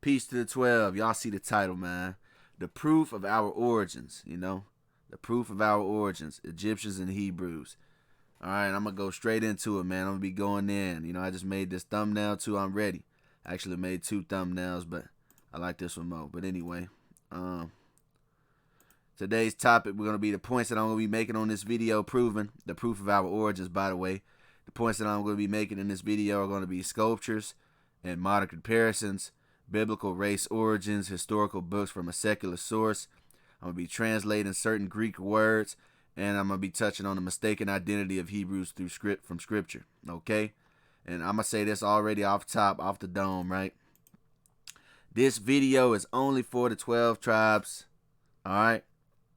Peace to the 12. Y'all see the title, man. The proof of our origins, The proof of our origins. Egyptians and Hebrews. Alright, I'm going to go straight into it, man. I'm going to be going in. I just made this thumbnail too. I'm ready. I actually made 2 thumbnails, but I like this one more. But anyway, today's topic, we're going to be the points that I'm going to be making on this video proving the proof of our origins, by the way. The points that I'm going to be making in this video are going to be sculptures and modern comparisons, biblical race origins, historical books from a secular source. I'm going to be translating certain Greek words, and I'm going to be touching on the mistaken identity of Hebrews from Scripture, okay? And I'm going to say this already off top, off the dome, right? This video is only for the 12 tribes, all right?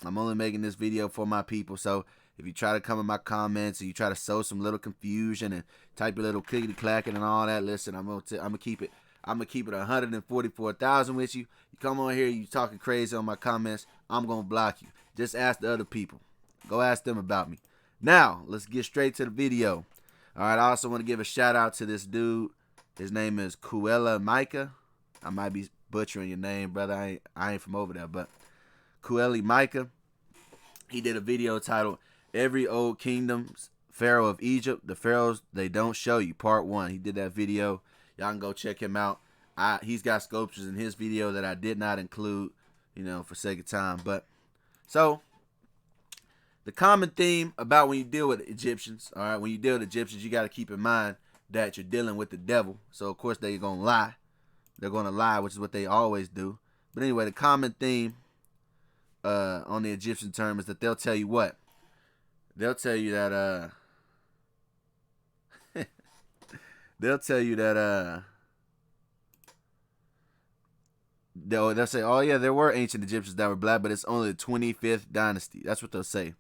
I'm only making this video for my people, so if you try to come in my comments and you try to sow some little confusion and type a little clickety clacking and all that, listen, I'm gonna keep it 144,000 with you. You come on here, you talking crazy on my comments, I'm gonna block you. Just ask the other people. Go ask them about me. Now, let's get straight to the video. All right, I also want to give a shout out to this dude. His name is Kuela Micah. I might be butchering your name, brother. I ain't from over there, but Kueli Micah. He did a video titled Every Old Kingdom's Pharaoh of Egypt, the Pharaohs They Don't Show You, Part 1. He did that video. Y'all can go check him out. He's got sculptures in his video that I did not include, for sake of time. But, so, the common theme about when you deal with Egyptians, all right, when you deal with Egyptians, you got to keep in mind that you're dealing with the devil. So, of course, they're going to lie. They're going to lie, which is what they always do. But anyway, the common theme on the Egyptian term is that they'll tell you what? They'll tell you that they'll say, oh yeah, there were ancient Egyptians that were black, but it's only the 25th dynasty. That's what they'll say.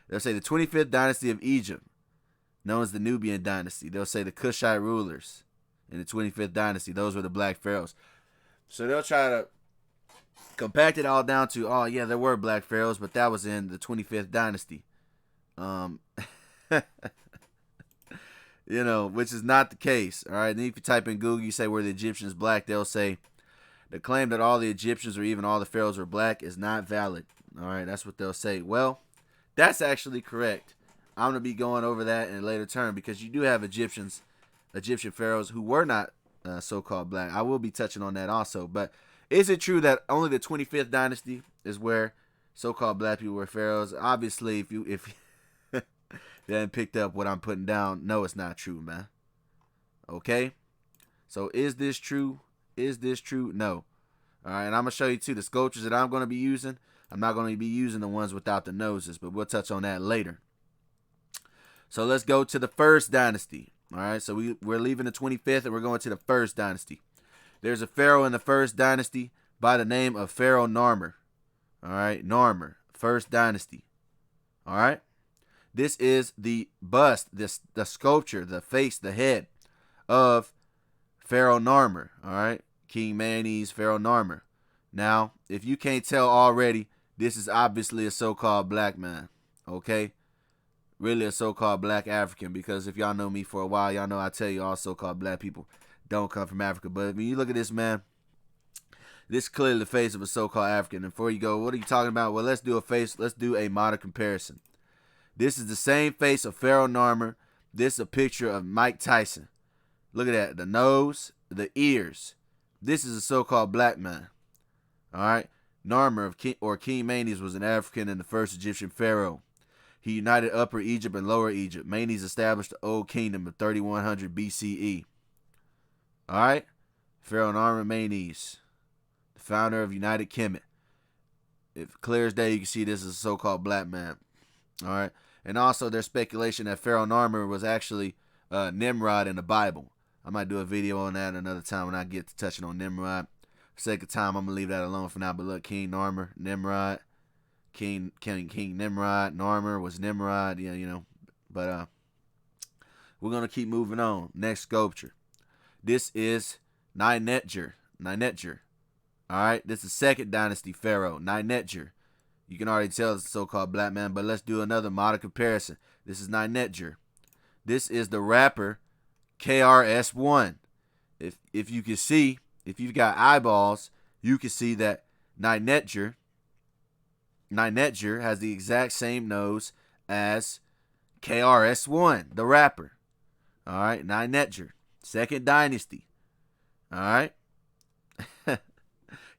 They'll say the 25th dynasty of Egypt, known as the Nubian dynasty. They'll say the Kushite rulers in the 25th dynasty. Those were the black pharaohs. So they'll try to compact it all down to, oh yeah, there were black pharaohs, but that was in the 25th dynasty. Which is not the case. All right. Then if you type in Google, you say were the Egyptians black, they'll say the claim that all the Egyptians or even all the pharaohs were black is not valid. All right. That's what they'll say. Well, that's actually correct. I'm going to be going over that in a later term because you do have Egyptian pharaohs who were not so-called black. I will be touching on that also. But is it true that only the 25th dynasty is where so-called black people were pharaohs? Obviously, if you they haven't picked up what I'm putting down, no, it's not true, man. Okay? So is this true? Is this true? No. All right, and I'm going to show you, too, the sculptures that I'm going to be using. I'm not going to be using the ones without the noses, but we'll touch on that later. So let's go to the first dynasty. All right, so we're leaving the 25th, and we're going to the first dynasty. There's a pharaoh in the first dynasty by the name of Pharaoh Narmer. All right, Narmer, first dynasty. All right. This is the bust, the sculpture, the face, the head of Pharaoh Narmer, all right? King Mayonnaise, Pharaoh Narmer. Now, if you can't tell already, this is obviously a so-called black man, okay? Really a so-called black African, because if y'all know me for a while, y'all know I tell you all so-called black people don't come from Africa. But when you look at this man, this is clearly the face of a so-called African. And before you go, what are you talking about? Well, let's do a modern comparison. This is the same face of Pharaoh Narmer. This is a picture of Mike Tyson. Look at that. The nose, the ears. This is a so-called black man. All right. Narmer King Mayonnaise was an African and the first Egyptian pharaoh. He united Upper Egypt and Lower Egypt. Mayonnaise established the Old Kingdom in 3100 BCE. All right. Pharaoh Narmer Mayonnaise, the founder of United Kemet. If clear as day, you can see this is a so-called black man. All right. And also there's speculation that Pharaoh Narmer was actually Nimrod in the Bible. I might do a video on that another time when I get to touching on Nimrod. For sake of time, I'm going to leave that alone for now. But look, King Narmer, Nimrod, King Nimrod, Narmer was Nimrod, yeah, But we're going to keep moving on. Next sculpture. This is Ninetjer. All right. This is second dynasty pharaoh, Ninetjer. You can already tell it's a so-called black man, but let's do another modern comparison. This is Ninetjer. This is the rapper KRS-One. If you can see, if you've got eyeballs, you can see that Ninetjer has the exact same nose as KRS-One, the rapper. All right, Ninetjer, second dynasty. All right.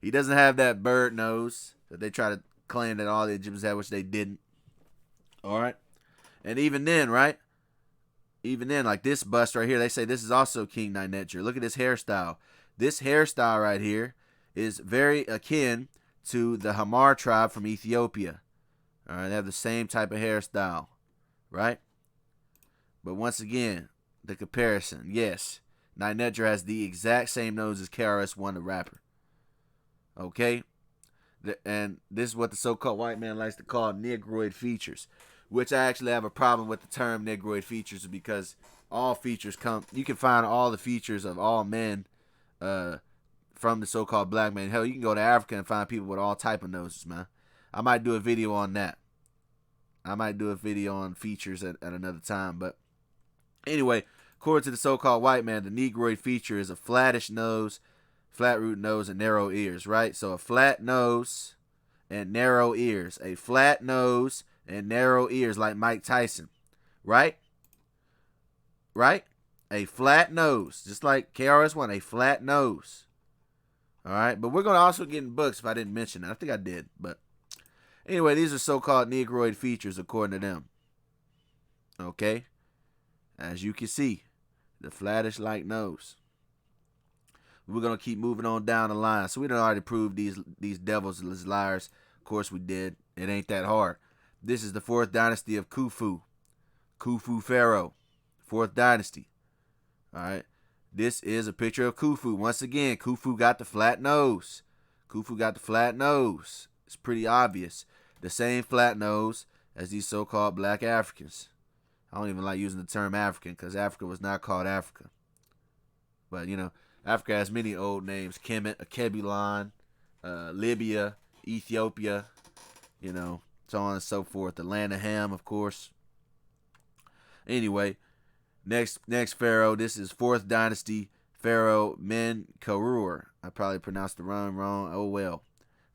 He doesn't have that bird nose that they try to claim that all the Egyptians had, which they didn't. All right. And even then, right? Even then, like this bust right here, they say this is also King Ninetjer. Look at this hairstyle. This hairstyle right here is very akin to the Hamar tribe from Ethiopia. All right, they have the same type of hairstyle, right? But once again, the comparison, yes, Ninetjer has the exact same nose as KRS-One, the rapper. Okay? And this is what the so-called white man likes to call Negroid features, which I actually have a problem with the term Negroid features because all features come, you can find all the features of all men from the so-called black man. Hell, you can go to Africa and find people with all type of noses, man. I might do a video on that. I might do a video on features at another time. But anyway, according to the so-called white man, the Negroid feature is a flattish nose, flat root nose, and narrow ears, right? So a flat nose and narrow ears. A flat nose and narrow ears like Mike Tyson, right? Right? A flat nose, just like KRS-One, a flat nose. All right, but we're going to also get in books if I didn't mention that. I think I did, but anyway, these are so-called Negroid features according to them. Okay? As you can see, the flattish-like nose. We're going to keep moving on down the line. So we done already proved these devils as liars. Of course we did. It ain't that hard. This is the 4th dynasty of Khufu. Khufu Pharaoh. 4th dynasty. All right. This is a picture of Khufu. Once again, Khufu got the flat nose. Khufu got the flat nose. It's pretty obvious. The same flat nose as these so-called black Africans. I don't even like using the term African because Africa was not called Africa. But, you know, Africa has many old names. Kemet, Akebulon, Libya, Ethiopia, you know, so on and so forth. The land of Ham, of course. Anyway, next pharaoh. This is 4th dynasty Pharaoh Menkaure. I probably pronounced the wrong. Oh well.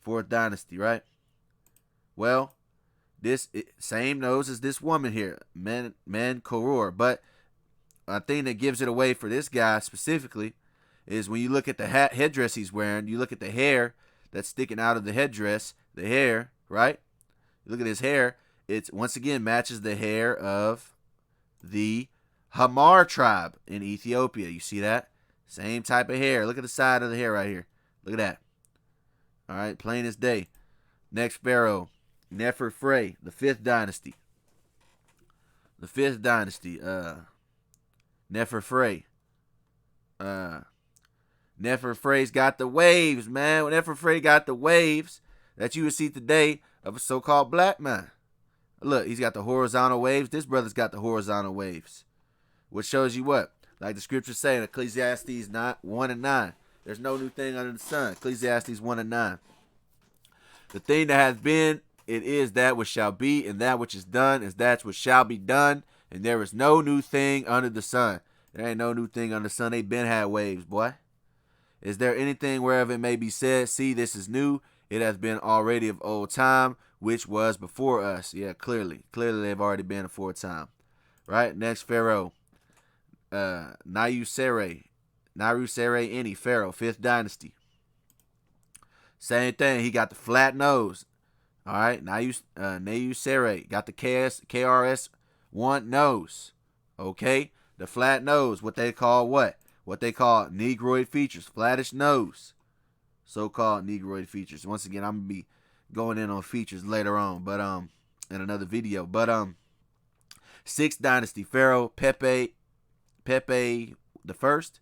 4th dynasty, right? Well, this same nose as this woman here, Menkaure. But a thing that gives it away for this guy specifically is when you look at the headdress he's wearing, you look at the hair that's sticking out of the headdress, the hair, right? You look at his hair, it once again matches the hair of the Hamar tribe in Ethiopia. You see that? Same type of hair. Look at the side of the hair right here. Look at that. All right, plain as day. Next pharaoh, Neferfre, the 5th dynasty. The 5th dynasty, Neferfre. Neferfre's got the waves, man. Neferfre got the waves that you would see today of a so-called black man. Look, he's got the horizontal waves. This brother's got the horizontal waves. Which shows you what? Like the scriptures say in Ecclesiastes 1 and 9. There's no new thing under the sun. Ecclesiastes 1 and 9. The thing that has been, it is that which shall be, and that which is done is that which shall be done, and there is no new thing under the sun. There ain't no new thing under the sun. They been had waves, boy. Is there anything whereof it may be said, see, this is new? It has been already of old time, which was before us. Yeah, clearly. Clearly they've already been aforetime. Right? Next pharaoh. Nayusere Eni, pharaoh, 5th dynasty. Same thing. He got the flat nose. All right. Nayusere got the KRS-One nose. Okay. The flat nose. What they call what? What they call Negroid features. Flattish nose. So-called Negroid features. Once again, I'm going to be going in on features later on. But in another video. But 6th dynasty. Pharaoh Pepe the First.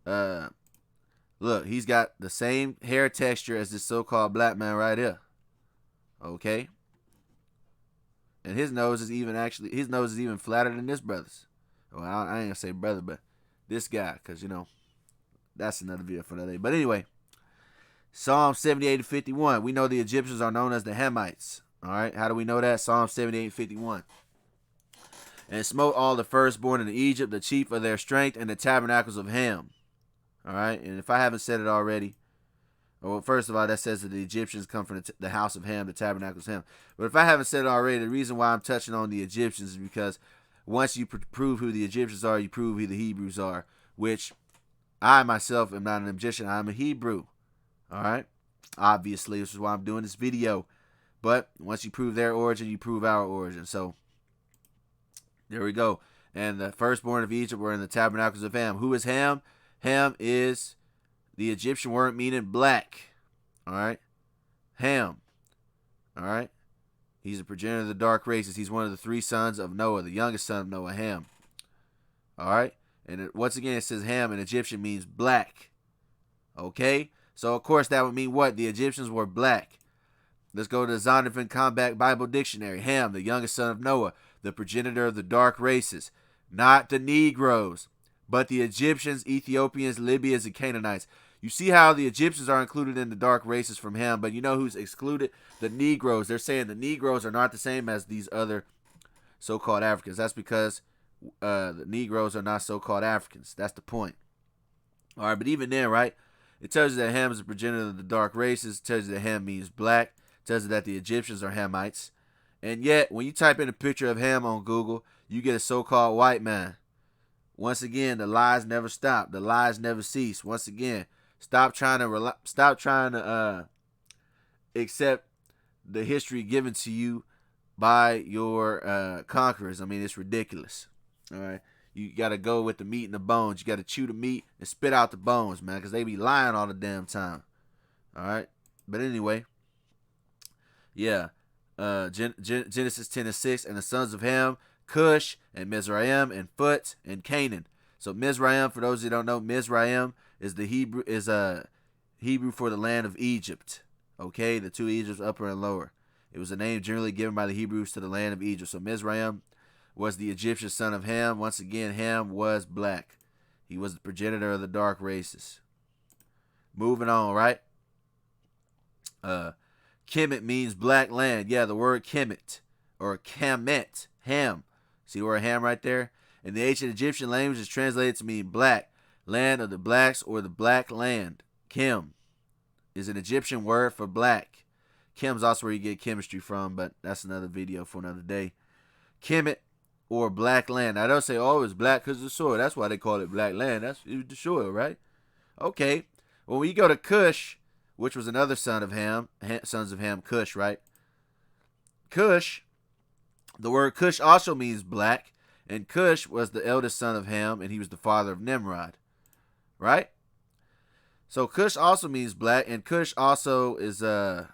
Look, he's got the same hair texture as this so-called black man right here. Okay. And his nose is even flatter than this brother's. Well, I ain't gonna say brother, but this guy, because you know, that's another video for another day. But anyway, Psalm 78 and 51. We know the Egyptians are known as the Hamites. All right, how do we know that? Psalm 78 and 51. And smote all the firstborn in Egypt, the chief of their strength, and the tabernacles of Ham. All right, and if I haven't said it already, well, first of all, that says that the Egyptians come from the house of Ham, the tabernacles of Ham. But if I haven't said it already, the reason why I'm touching on the Egyptians is because once you prove who the Egyptians are, you prove who the Hebrews are, which I myself am not an Egyptian. I'm a Hebrew. All right, obviously, this is why I'm doing this video. But once you prove their origin, you prove our origin. So there we go. And the firstborn of Egypt were in the tabernacles of Ham. Who is Ham? Ham is the Egyptian word meaning black. All right. Ham. All right. He's a progenitor of the dark races. He's one of the 3 sons of Noah, the youngest son of Noah, Ham. All right. And once again, it says Ham in Egyptian means black. Okay. So, of course, that would mean what? The Egyptians were black. Let's go to the Zondervan Combat Bible Dictionary. Ham, the youngest son of Noah, the progenitor of the dark races. Not the Negroes, but the Egyptians, Ethiopians, Libyans, and Canaanites. You see how the Egyptians are included in the dark races from Ham, but you know who's excluded? The Negroes. They're saying the Negroes are not the same as these other so-called Africans. That's because the Negroes are not so-called Africans. That's the point. All right, but even then, right, it tells you that Ham is a progenitor of the dark races. It tells you that Ham means black. It tells you that the Egyptians are Hamites. And yet, when you type in a picture of Ham on Google, you get a so-called white man. Once again, the lies never stop. The lies never cease. Once again, stop trying to accept the history given to you by your conquerors. I mean, it's ridiculous. All right, you got to go with the meat and the bones. You got to chew the meat and spit out the bones, man, because they be lying all the damn time. All right, but anyway, yeah. Genesis 10:6, and the sons of Ham, Cush, and Mizraim, and Phut, and Canaan. So Mizraim, for those who don't know, Mizraim is the Hebrew for the land of Egypt. Okay, the 2 Egypts, upper and lower. It was a name generally given by the Hebrews to the land of Egypt. So Mizraim was the Egyptian son of Ham. Once again, Ham was black. He was the progenitor of the dark races. Moving on, right? Kemet means black land. Yeah, the word Kemet or Kemet, Ham. See the word Ham right there? In the ancient Egyptian language, is translated to mean black, land of the blacks, or the black land. Kem is an Egyptian word for black. Chem is also where you get chemistry from, but that's another video for another day. Kemet or black land. Now they'll say, oh, it's black because of the soil. That's why they call it black land. That's the soil, right? Okay. Well, when you go to Cush, which was another son of Ham, sons of Ham, Cush, right? Cush, the word Cush also means black, and Cush was the eldest son of Ham, and he was the father of Nimrod, right? So Cush also means black, and Cush also is an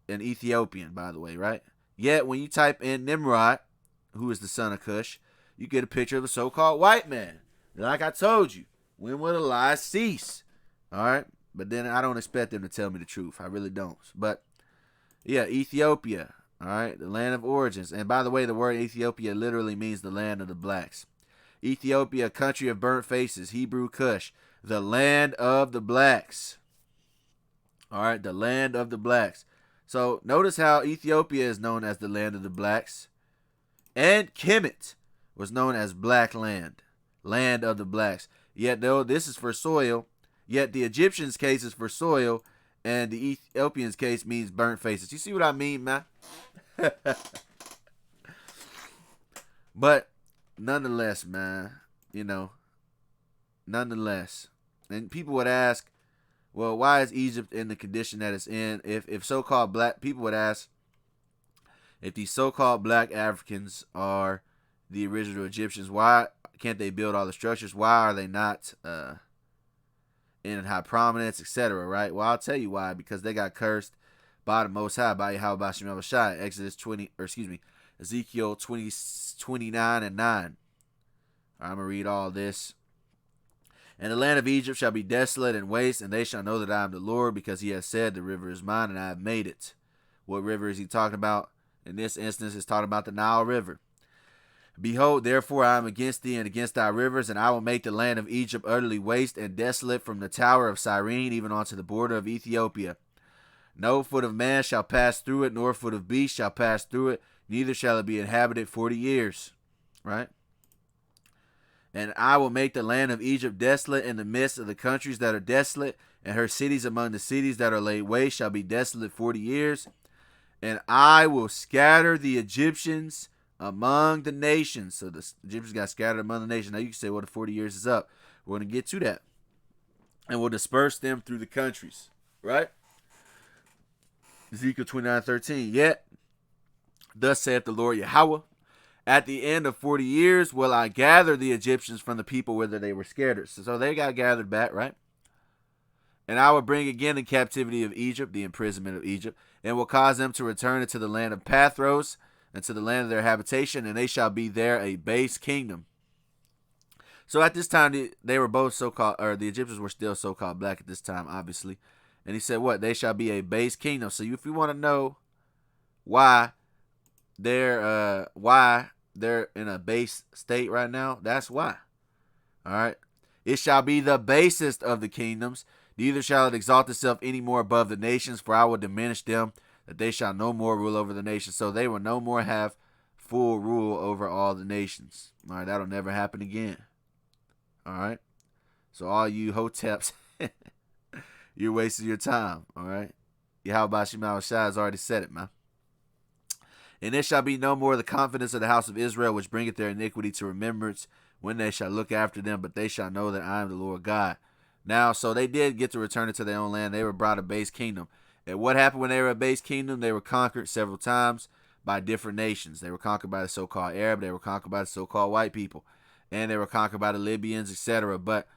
Ethiopian, by the way, right? Yet when you type in Nimrod, who is the son of Cush, you get a picture of a so-called white man. Like I told you, when will the lies cease? All right? But then I don't expect them to tell me the truth. I really don't. But, yeah, Ethiopia, all right, the land of origins. And by the way, the word Ethiopia literally means the land of the blacks. Ethiopia, country of burnt faces, Hebrew Cush, the land of the blacks. All right, the land of the blacks. So notice how Ethiopia is known as the land of the blacks. And Kemet was known as black land, land of the blacks. Yet, though this is for soil, yet the Egyptians' case is for soil, and the Ethiopians' case means burnt faces. You see what I mean, man? But nonetheless, man, nonetheless. And people would ask, well, why is Egypt in the condition that it's in? If so-called black people would ask, if these so-called black Africans are the original Egyptians, why can't they build all the structures? Why are they not in high prominence, etc., right? Well, I'll tell you why. Because they got cursed by the Most High, by Yahawah, Ezekiel 29 and 9. I'm going to read all this. And the land of Egypt shall be desolate and waste, and they shall know that I am the Lord, because he has said, the river is mine, and I have made it. What river is he talking about? In this instance, he's talking about the Nile River. Behold, therefore, I am against thee and against thy rivers, and I will make the land of Egypt utterly waste and desolate from the tower of Cyrene even unto the border of Ethiopia. No foot of man shall pass through it, nor foot of beast shall pass through it, neither shall it be inhabited 40 years. Right? And I will make the land of Egypt desolate in the midst of the countries that are desolate, and her cities among the cities that are laid waste shall be desolate 40 years. And I will scatter the Egyptians among the nations. So the Egyptians got scattered among the nations. Now you can say, well, the 40 years is up. We're going to get to that. And we'll disperse them through the countries. Right? Ezekiel 29:13. Yet, thus saith the Lord Yahawah, at the end of 40 years will I gather the Egyptians from the people whither they were scattered. So they got gathered back, right? And I will bring again the captivity of Egypt, the imprisonment of Egypt, and will cause them to return into the land of Pathros, and to the land of their habitation, and they shall be there a base kingdom. So at this time, they were both so-called, or the Egyptians were still so-called black at this time, obviously. And he said, what? They shall be a base kingdom. So if you want to know why they're in a base state right now, that's why. All right. It shall be the basest of the kingdoms. Neither shall it exalt itself any more above the nations, for I will diminish them, that they shall no more rule over the nations. So they will no more have full rule over all the nations. All right, that'll never happen again. All right. So all you hoteps, you're wasting your time. All right. Yahweh Shema Shai has already said it, man. And there shall be no more the confidence of the house of Israel, which bringeth their iniquity to remembrance, when they shall look after them, but they shall know that I am the Lord God. Now, so they did get to return into their own land. They were brought a base kingdom. And what happened when they were a base kingdom? They were conquered several times by different nations. They were conquered by the so-called Arab. They were conquered by the so-called white people. And they were conquered by the Libyans, etc. But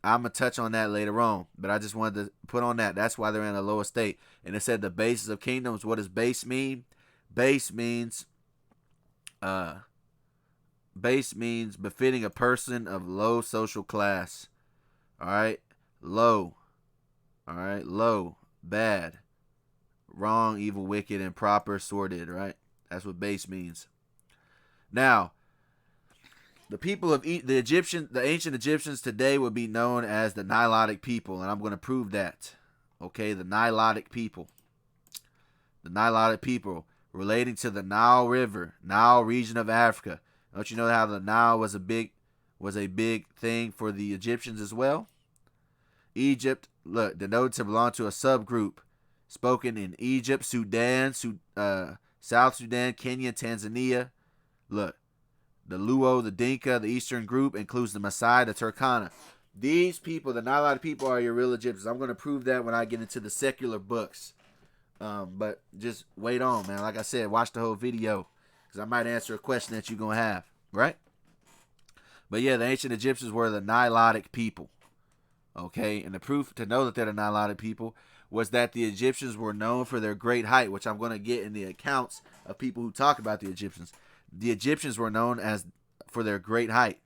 I'm going to touch on that later on. But I just wanted to put on that. That's why they're in a lower state. And it said the basis of kingdoms. What does base mean? Base means befitting a person of low social class. All right, low. All right, low, bad, wrong, evil, wicked, improper, sordid. Right, that's what base means. Now, the people of the ancient Egyptians today would be known as the Nilotic people, and I'm going to prove that. Okay, the Nilotic people. The Nilotic people, relating to the Nile River, Nile region of Africa. Don't you know how the Nile was a big thing for the Egyptians as well? Egypt, look, denoted to belong to a subgroup spoken in Egypt, Sudan, South Sudan, Kenya, Tanzania. Look, the Luo, the Dinka, the Eastern group includes the Maasai, the Turkana. These people, the Nilotic people, are your real Egyptians. I'm going to prove that when I get into the secular books. But just wait on, man. Like I said, watch the whole video, because I might answer a question that you're going to have, right? But yeah, the ancient Egyptians were the Nilotic people. Okay, and the proof to know that they're the Nilotic people was that the Egyptians were known for their great height, which I'm going to get in the accounts of people who talk about the Egyptians. The Egyptians were known as for their great height.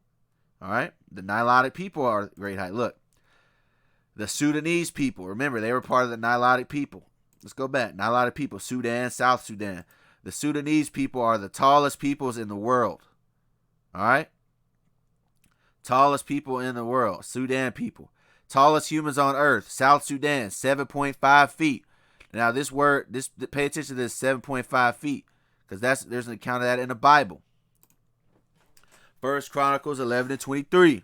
All right, the Nilotic people are great height. Look, the Sudanese people, remember, they were part of the Nilotic people. Let's go back. Nilotic people, Sudan, South Sudan. The Sudanese people are the tallest peoples in the world. All right, tallest people in the world, Sudan people. Tallest humans on earth, South Sudan, 7.5 feet. Now pay attention to this 7.5 feet, because there's an account of that in the Bible. First Chronicles 11:23.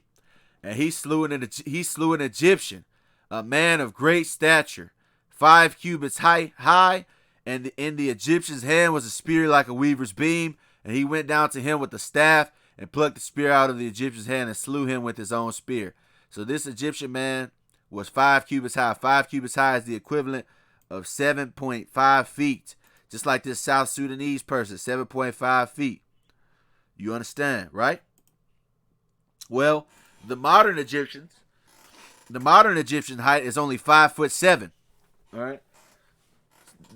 And he slew an Egyptian, a man of great stature, 5 cubits high, and in the Egyptian's hand was a spear like a weaver's beam, and he went down to him with the staff and plucked the spear out of the Egyptian's hand and slew him with his own spear. So this Egyptian man was 5 cubits high. 5 cubits high is the equivalent of 7.5 feet. Just like this South Sudanese person, 7.5 feet. You understand, right? Well, the modern Egyptian height is only 5'7". All right.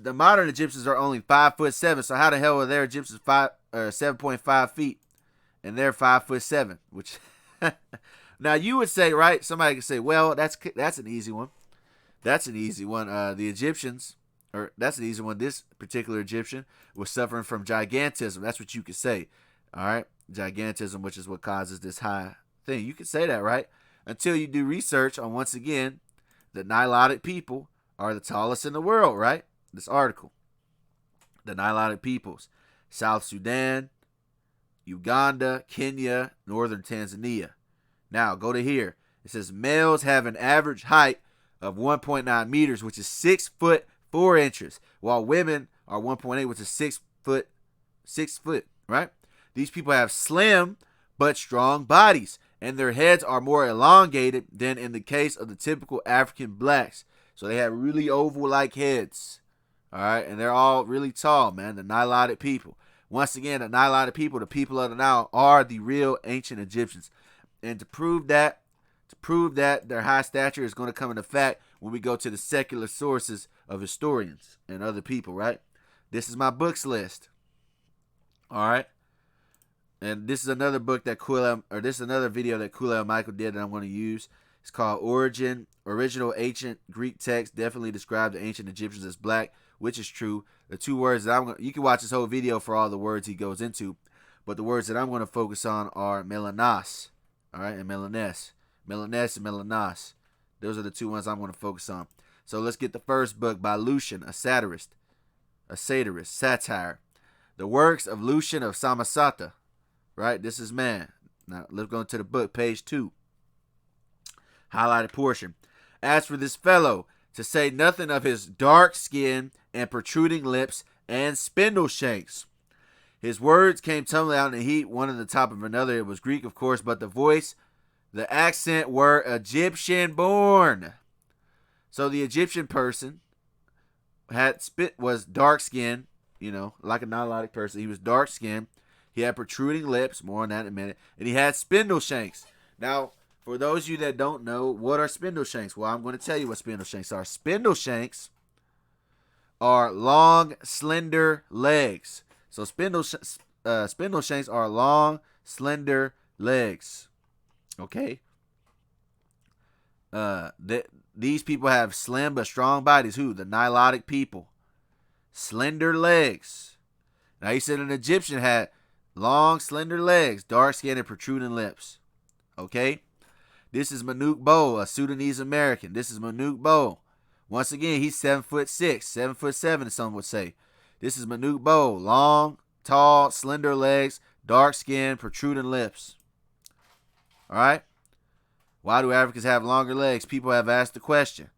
The modern Egyptians are only 5'7". So how the hell are their Egyptians 7.5 feet, and they're 5'7"? Which now you would say, right? Somebody could say, well, that's an easy one. That's an easy one. That's an easy one. This particular Egyptian was suffering from gigantism. That's what you could say. All right, gigantism, which is what causes this high thing. You could say that, right? Until you do research on, once again, the Nilotic people are the tallest in the world, right? This article. The Nilotic peoples. South Sudan, Uganda, Kenya, northern Tanzania. Now, go to here. It says males have an average height of 1.9 meters, which is 6 foot 4 inches, while women are 1.8, which is 6 foot, right? These people have slim but strong bodies, and their heads are more elongated than in the case of the typical African blacks. So they have really oval-like heads, all right? And they're all really tall, man, the Nilotic people. Once again, the Nilotic people, the people of the Nile, are the real ancient Egyptians. And to prove that their high stature is going to come into fact when we go to the secular sources of historians and other people, right? This is my books list. All right. And this is another book that this is another video that Kulel Michael did that I'm going to use. It's called Original Ancient Greek Text Definitely Describe the Ancient Egyptians as Black, which is true. The two words that you can watch this whole video for all the words he goes into, but the words that I'm going to focus on are melanas, all right, and melanes. Melanes and melanas. Those are the two ones I'm going to focus on. So let's get the first book by Lucian, a satirist, satire. The works of Lucian of Samosata. Right? This is man. Now, let's go into the book, page 2. Highlighted portion. As for this fellow, to say nothing of his dark skin and protruding lips and spindle shanks. His words came tumbling out in the heat, one on the top of another. It was Greek, of course, but the voice, the accent were Egyptian born. So the Egyptian person was dark skinned, like a Nilotic person. He was dark skinned. He had protruding lips, more on that in a minute, and he had spindle shanks. Now, for those of you that don't know, what are spindle shanks? Well, I'm going to tell you what spindle shanks are. Spindle shanks are long, slender legs. So spindle shanks are long, slender legs. Okay? These people have slim but strong bodies. Who? The Nilotic people. Slender legs. Now, he said an Egyptian had long, slender legs, dark skin, and protruding lips. Okay? This is Manuk Bo, a Sudanese American. This is Manuk Bo. Once again, he's 7'6", 7'7", some would say. This is Manuk Bo. Long, tall, slender legs, dark skin, protruding lips. Alright? Why do Africans have longer legs? People have asked the question.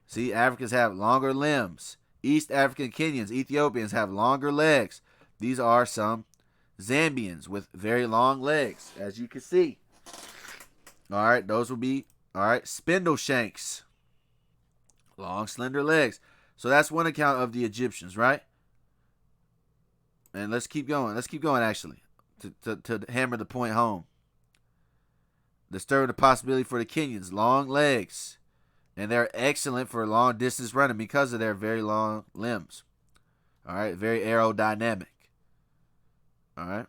See, Africans have longer limbs. East African Kenyans, Ethiopians have longer legs. These are some Zambians with very long legs, as you can see. All right, those will be, spindle shanks. Long, slender legs. So that's one account of the Egyptians, right? And let's keep going. Actually, to hammer the point home. Disturbing the possibility for the Kenyans. Long legs. And they're excellent for long distance running because of their very long limbs. All right, very aerodynamic. All right.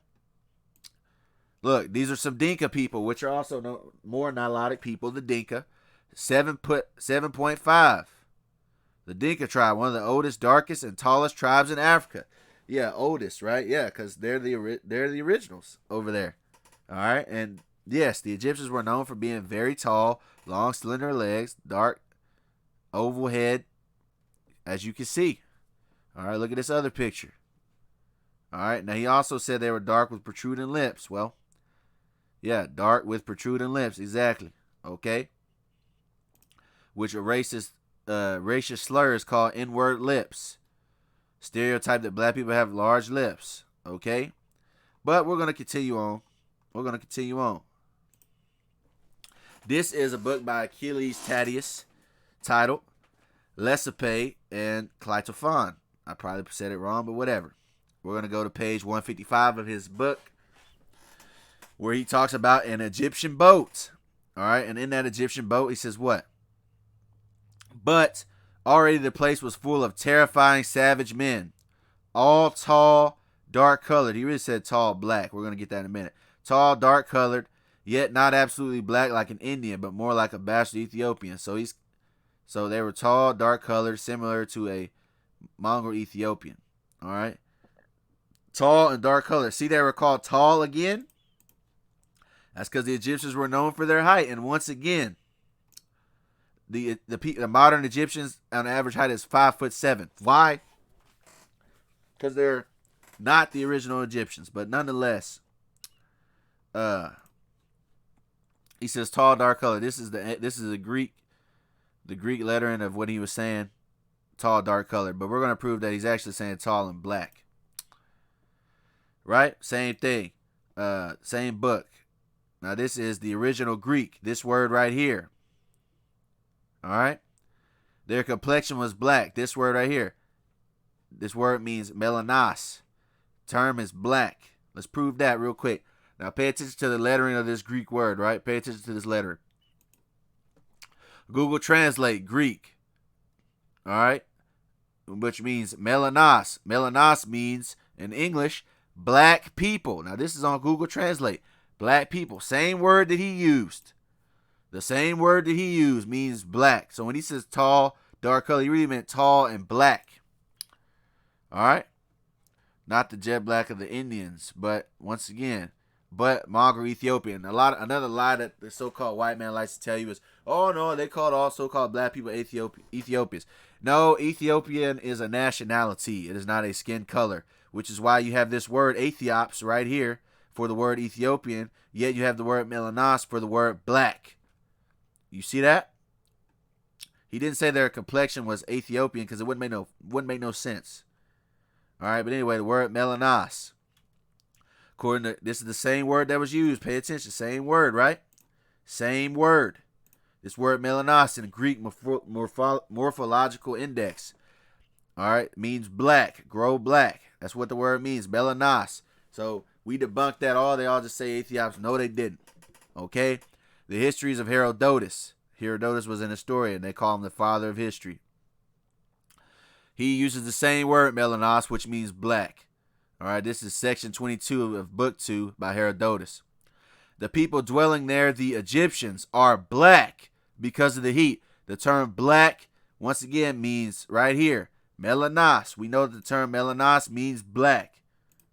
Look, these are some Dinka people, which are also more Nilotic people. The Dinka, 7.5. The Dinka tribe, one of the oldest, darkest, and tallest tribes in Africa. Yeah, oldest, right? Yeah, because they're the originals over there. All right, and yes, the Egyptians were known for being very tall, long, slender legs, dark, oval head, as you can see. All right, look at this other picture. All right, now he also said they were dark with protruding lips. Well, yeah, dark with protruding lips, exactly. Okay, which a racist slur is called N-word lips. Stereotype that black people have large lips. Okay, but we're gonna continue on. This is a book by Achilles Tatius, titled Lesipe and Cleitophon. I probably said it wrong, but whatever. We're going to go to page 155 of his book, where he talks about an Egyptian boat. All right, and in that Egyptian boat, he says what? But already the place was full of terrifying, savage men, all tall, dark-colored. He really said tall, black. We're going to get that in a minute. Tall, dark-colored, yet not absolutely black like an Indian, but more like a bastard Ethiopian. So they were tall, dark-colored, similar to a mongrel Ethiopian. All right? Tall and dark colored. See, they were called tall again? That's because the Egyptians were known for their height. And once again, the modern Egyptians on average height is 5'7". Why? Because they're not the original Egyptians. But nonetheless, Uh, he says tall, dark color. This is the Greek lettering of what he was saying. Tall, dark color. But we're going to prove that he's actually saying tall and black. Right? Same thing. Same book. Now this is the original Greek. This word right here. All right? Their complexion was black. This word right here. This word means melanos. Term is black. Let's prove that real quick. Now pay attention to the lettering of this Greek word, right? Pay attention to this letter. Google Translate Greek. All right? Which means melanos. Melanos means, in English, black people. Now this is on Google Translate. Black people. Same word that he used. The same word that he used means black. So when he says tall, dark color, he really meant tall and black. All right? Not the jet black of the Indians, but once again, but Mongrel Ethiopian. Another lie that the so-called white man likes to tell you is, oh no, they called all so-called black people Ethiopians. No, Ethiopian is a nationality. It is not a skin color, which is why you have this word Ethiops right here for the word Ethiopian, yet you have the word melanos for the word black. You see that? He didn't say their complexion was Ethiopian because it wouldn't make no sense. All right, but anyway, the word melanos. According to, this is the same word that was used. Pay attention. Same word, right? Same word. This word melanos in Greek morphological index. All right, means black, grow black. That's what the word means, melanos. So we debunked that all. They all just say Ethiops. No, they didn't. Okay? The histories of Herodotus. Herodotus was an historian. They call him the father of history. He uses the same word, melanos, which means black. All right, this is section 22 of book 2 by Herodotus. The people dwelling there, the Egyptians, are black because of the heat. The term black, once again, means right here, melanos. We know that the term melanos means black.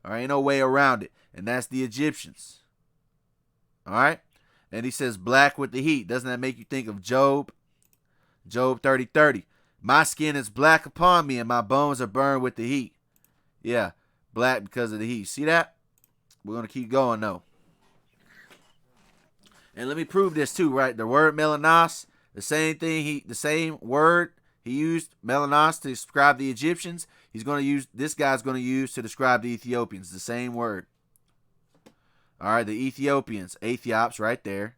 All right, ain't no way around it. And that's the Egyptians. All right? And he says black with the heat. Doesn't that make you think of Job? Job 30:30. My skin is black upon me and my bones are burned with the heat. Yeah, black because of the heat. See that? We're going to keep going though. And let me prove this too, right? The word melanos, the same word he used, melanos, to describe the Egyptians, this guy's going to use to describe the Ethiopians, the same word. All right, the Ethiopians, Ethiops right there.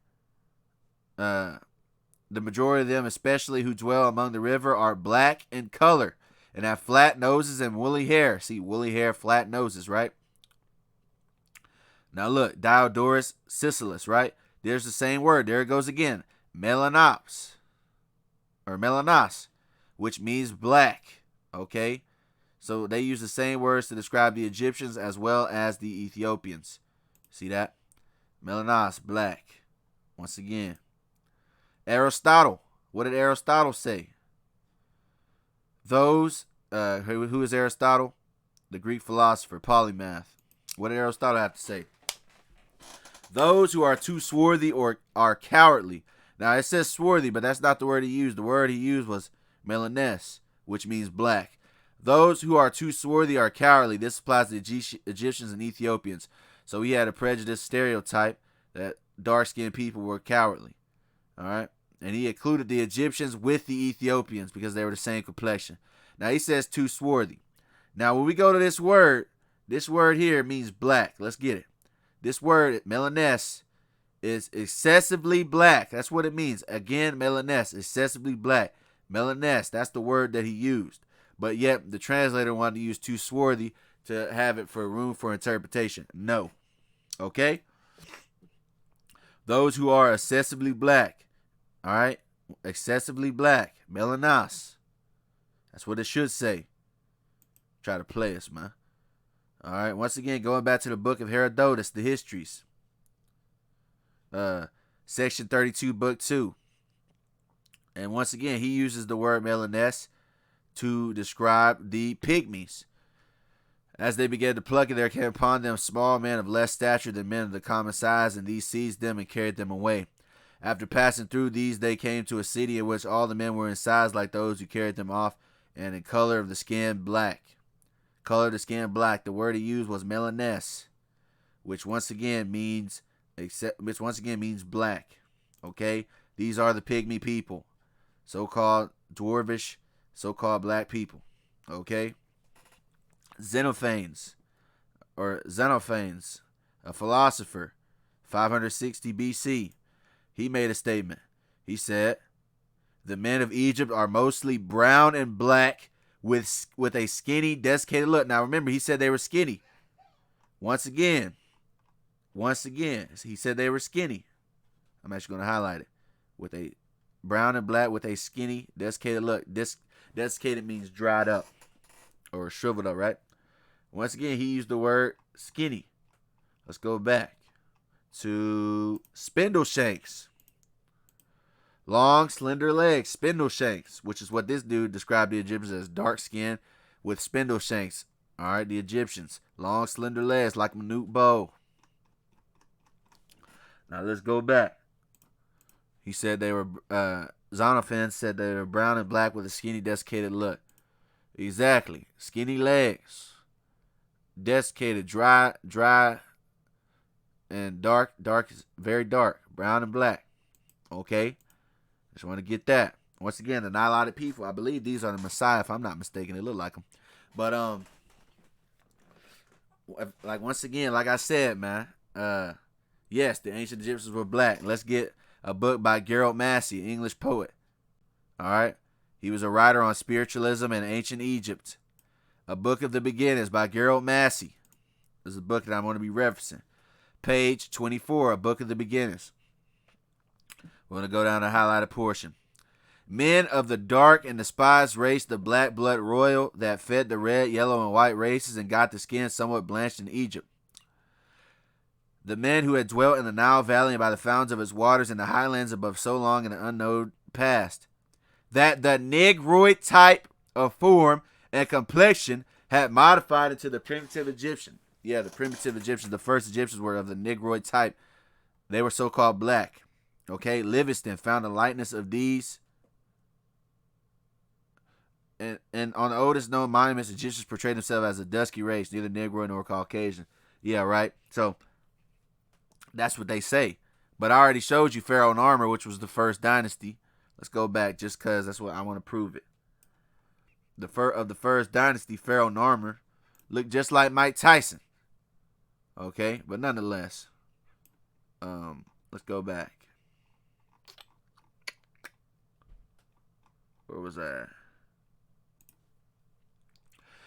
The majority of them, especially who dwell among the river, are black in color and have flat noses and woolly hair. See, woolly hair, flat noses, right? Now look, Diodorus Siculus, right? There's the same word. There it goes again. Melanos, or melanos, which means black, okay? So they use the same words to describe the Egyptians as well as the Ethiopians. See that? Melanos, black. Once again. Aristotle. What did Aristotle say? Those, who is Aristotle? The Greek philosopher, polymath. What did Aristotle have to say? Those who are too swarthy or are cowardly. Now it says swarthy, but that's not the word he used. The word he used was melanes, which means black. Those who are too swarthy are cowardly. This applies to Egyptians and Ethiopians. So he had a prejudice stereotype that dark-skinned people were cowardly. All right? And he included the Egyptians with the Ethiopians because they were the same complexion. Now he says too swarthy. Now when we go to this word here means black. Let's get it. This word, melanes, is excessively black. That's what it means. Again, melanes, excessively black. Melanes, that's the word that he used. But yet the translator wanted to use too swarthy to have it for room for interpretation. No. Okay? Those who are excessively black. All right? Excessively black. Melanos. That's what it should say. Try to play us, man. All right. Once again, going back to the book of Herodotus, the histories. Section 32, book 2. And once again, he uses the word melanes to describe the pygmies. As they began to pluck it, there came upon them small men of less stature than men of the common size, and these seized them and carried them away. After passing through these, they came to a city in which all the men were in size like those who carried them off, and in color of the skin black. Color of the skin black. The word he used was melanes, which once again means except which once again means black. Okay, these are the pygmy people, so-called dwarvish, so-called black people. Okay, Xenophanes, a philosopher, 560 BC. He made a statement. He said, "The men of Egypt are mostly brown and black with a skinny, desiccated look." Now remember, he said they were skinny. Once again, he said they were skinny. I'm actually going to highlight it. With a brown and black with a skinny, desiccated look. Desiccated means dried up or shriveled up, right? Once again, he used the word skinny. Let's go back to spindle shanks. Long, slender legs, spindle shanks, which is what this dude described the Egyptians as: dark skin with spindle shanks. All right, the Egyptians. Long, slender legs like a minute bow. Now let's go back. He said they were, Xenophon said they were brown and black with a skinny, desiccated look. Exactly. Skinny legs. Desiccated, dry, and dark, very dark. Brown and black. Okay? Just want to get that. Once again, the Nilotic people, I believe these are the Messiah, if I'm not mistaken. They look like them. But, like, once again, like I said, man, yes, the ancient Egyptians were black. Let's get a book by Gerald Massey, English poet. All right? He was a writer on spiritualism and ancient Egypt. A Book of the Beginners by Gerald Massey. This is a book that I'm going to be referencing. Page 24, A Book of the Beginners. We're going to go down the highlighted portion. Men of the dark and despised race, the black blood royal that fed the red, yellow, and white races and got the skin somewhat blanched in Egypt. The men who had dwelt in the Nile Valley and by the fountains of its waters in the highlands above so long in the unknown past, that the Negroid type of form and complexion had modified into the primitive Egyptian. Yeah, the primitive Egyptians, the first Egyptians were of the Negroid type. They were so-called black. Okay, Livingston found a likeness of these. And on the oldest known monuments, Egyptians portrayed themselves as a dusky race, neither Negroid nor Caucasian. Yeah, right? So, that's what they say. But I already showed you Pharaoh Narmer, which was the first dynasty. Let's go back just because that's what I want to prove it. The first dynasty, Pharaoh Narmer, looked just like Mike Tyson. Okay, but nonetheless, let's go back. Where was I?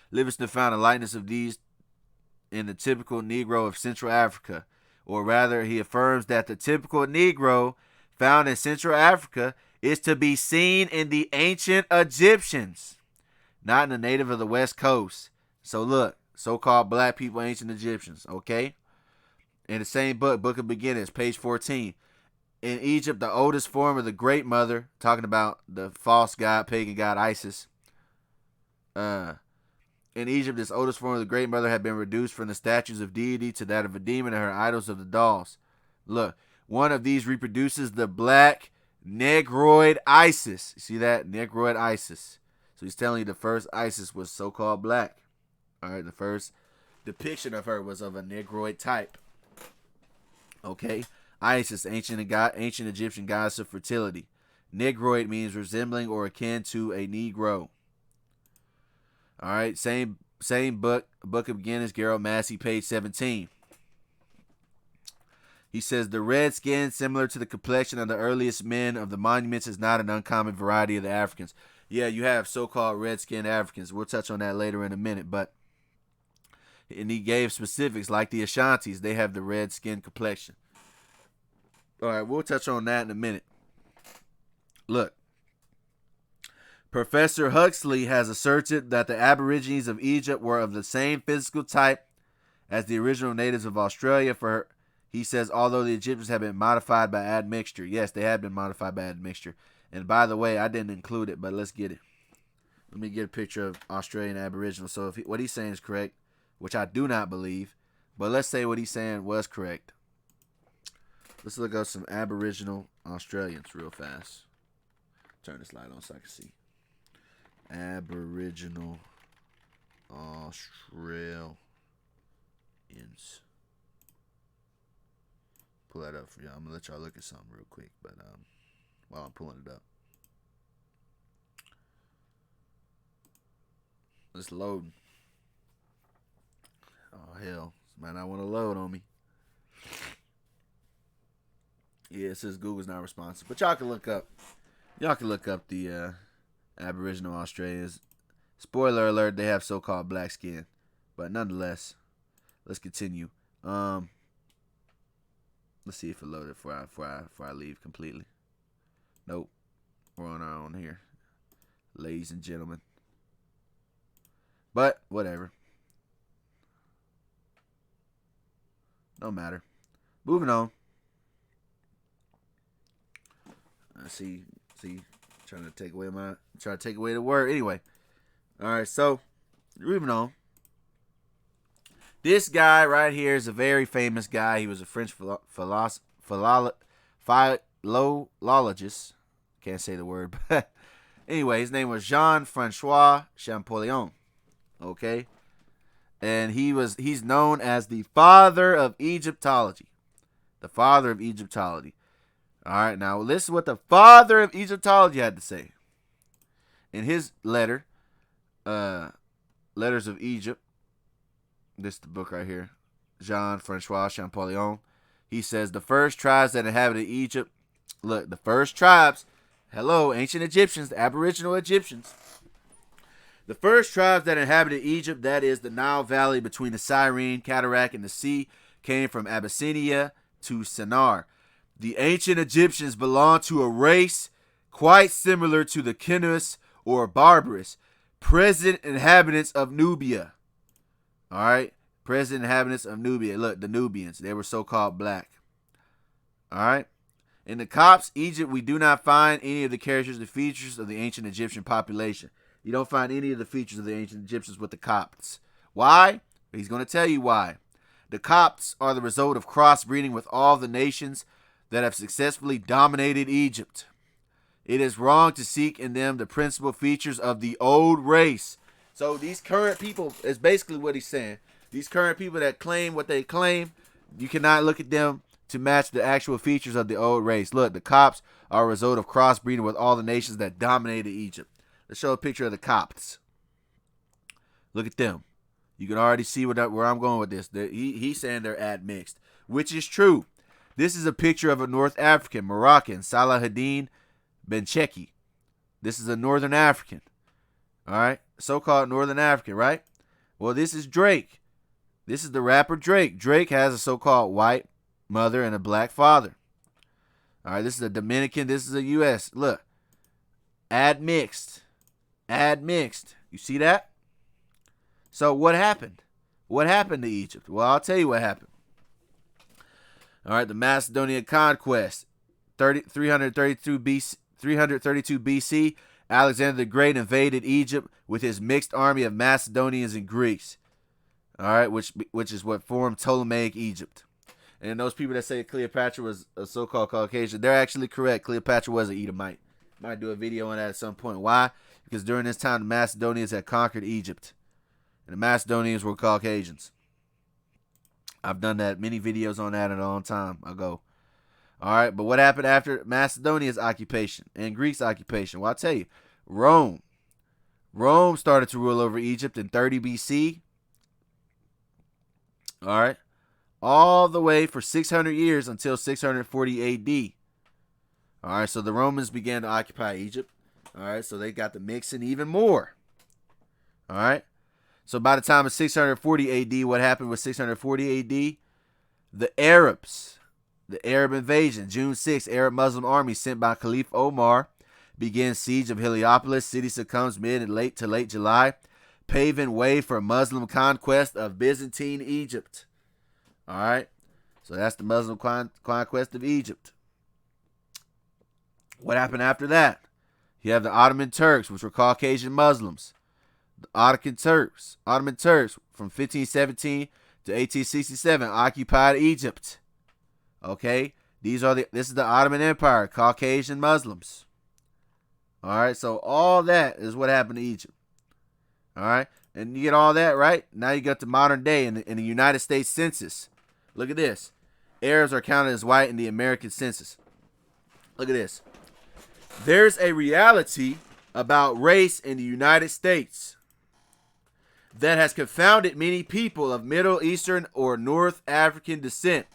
Livingston found a likeness of these in the typical Negro of Central Africa. Or rather, he affirms that the typical Negro found in Central Africa is to be seen in the ancient Egyptians, not in the native of the West Coast. So look, so-called black people, ancient Egyptians, okay? In the same book, Book of Beginnings, page 14. In Egypt, the oldest form of the Great Mother, talking about the false god, pagan god Isis. In Egypt, this oldest form of the Great Mother had been reduced from the statues of deity to that of a demon and her idols of the dolls. Look, one of these reproduces the black Negroid Isis. You see that? Negroid Isis. So he's telling you the first Isis was so-called black. All right, the first depiction of her was of a Negroid type. Okay, Isis, ancient Egyptian goddess of fertility. Negroid means resembling or akin to a Negro. All right, same book, Book of Beginnings, Gerald Massey, page 17. He says the red skin, similar to the complexion of the earliest men of the monuments, is not an uncommon variety of the Africans. Yeah, you have so-called red-skinned Africans. We'll touch on that later in a minute, and he gave specifics like the Ashantis. They have the red skin complexion. All right, we'll touch on that in a minute. Look. Professor Huxley has asserted that the Aborigines of Egypt were of the same physical type as the original natives of Australia. He says, although the Egyptians have been modified by admixture. Yes, they have been modified by admixture. And by the way, I didn't include it, but let's get it. Let me get a picture of Australian Aboriginal. So if what he's saying is correct, which I do not believe, but let's say what he's saying was correct. Let's look up some Aboriginal Australians real fast. Turn this light on so I can see. Aboriginal Australians pull that up for y'all. I'm gonna let y'all look at something real quick, but while I'm pulling it up, it's loading. Oh hell, might not want to load on me. Yeah, it says Google's not responsive, but y'all can look up. Y'all can look up the Aboriginal Australians. Spoiler alert: they have so-called black skin, but nonetheless, let's continue. Let's see if it loaded before I leave completely. Nope, we're on our own here, ladies and gentlemen. But whatever, no matter. Moving on. See, trying to take away the word. Anyway, all right. So moving on. This guy right here is a very famous guy. He was a French philologist. Can't say the word, but anyway, his name was Jean-Francois Champollion. Okay, and he's known as the father of Egyptology. The father of Egyptology. All right, now listen to what the father of Egyptology had to say in his letter, Letters of Egypt. This is the book right here, Jean-Francois Champollion. He says the first tribes that inhabited Egypt. Look, the first tribes. Hello, ancient Egyptians, the Aboriginal Egyptians. The first tribes that inhabited Egypt, that is the Nile Valley between the Cyrene Cataract and the sea, came from Abyssinia to Sennaar. The ancient Egyptians belonged to a race quite similar to the Kinus or Barbarous, present inhabitants of Nubia. All right, present inhabitants of Nubia. Look, the Nubians, they were so-called black. All right. In the Copts, Egypt, we do not find any of the characters or features of the ancient Egyptian population. You don't find any of the features of the ancient Egyptians with the Copts. Why? He's going to tell you why. The Copts are the result of crossbreeding with all the nations that have successfully dominated Egypt. It is wrong to seek in them the principal features of the old race. So these current people, is basically what he's saying. These current people that claim what they claim, you cannot look at them to match the actual features of the old race. Look, the Copts are a result of crossbreeding with all the nations that dominated Egypt. Let's show a picture of the Copts. Look at them. You can already see where I'm going with this. He's saying they're admixed, which is true. This is a picture of a North African, Moroccan, Salahuddin Bencheki. This is a Northern African. All right? So-called Northern African, right? Well, this is Drake. This is the rapper Drake. Drake has a so-called white mother and a black father. All right? This is a Dominican. This is a U.S. Look. Admixed. Admixed. You see that? So what happened? What happened to Egypt? Well, I'll tell you what happened. All right, the Macedonian conquest, 332 BC, Alexander the Great invaded Egypt with his mixed army of Macedonians and Greeks. All right, which is what formed Ptolemaic Egypt. And those people that say Cleopatra was a so-called Caucasian, they're actually correct. Cleopatra was an Edomite. Might do a video on that at some point. Why? Because during this time, the Macedonians had conquered Egypt. And the Macedonians were Caucasians. I've done that, many videos on that a long time ago. All right, but what happened after Macedonia's occupation and Greece's occupation? Well, I'll tell you, Rome started to rule over Egypt in 30 BC. All right, all the way for 600 years until 640 AD. All right, so the Romans began to occupy Egypt. All right, so they got to mixing even more. All right. So by the time of 640 AD, what happened with 640 AD? The Arabs, the Arab invasion, June 6th, Arab Muslim army sent by Caliph Omar began siege of Heliopolis. City succumbs mid and late July, paving way for Muslim conquest of Byzantine Egypt. All right, so that's the Muslim conquest of Egypt. What happened after that? You have the Ottoman Turks, which were Caucasian Muslims. The Ottoman Turks from 1517 to 1867 occupied Egypt. Okay, this is the Ottoman Empire, Caucasian Muslims. All right, so all that is what happened to Egypt. All right, and you get all that right. Now you got the modern day in the United States Census. Look at this. Arabs are counted as white in the American census. Look at this. There's a reality about race in the United States that has confounded many people of Middle Eastern or North African descent.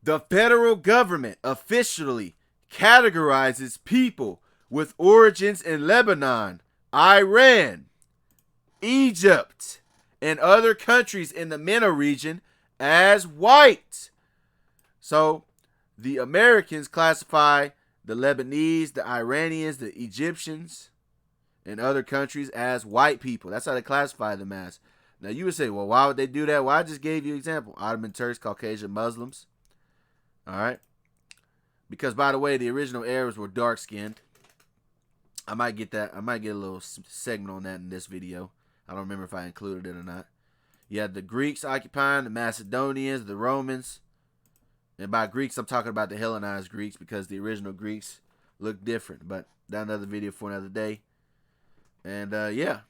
The federal government officially categorizes people with origins in Lebanon, Iran, Egypt, and other countries in the MENA region as white. So the Americans classify the Lebanese, the Iranians, the Egyptians, and other countries as white people. That's how they classify them as. Now you would say, well, why would they do that? Well, I just gave you an example. Ottoman Turks, Caucasian Muslims. All right. Because, by the way, the original Arabs were dark-skinned. I might get a little segment on that in this video. I don't remember if I included it or not. You had the Greeks occupying, the Macedonians, the Romans. And by Greeks, I'm talking about the Hellenized Greeks because the original Greeks look different. But that's another video for another day. And, yeah.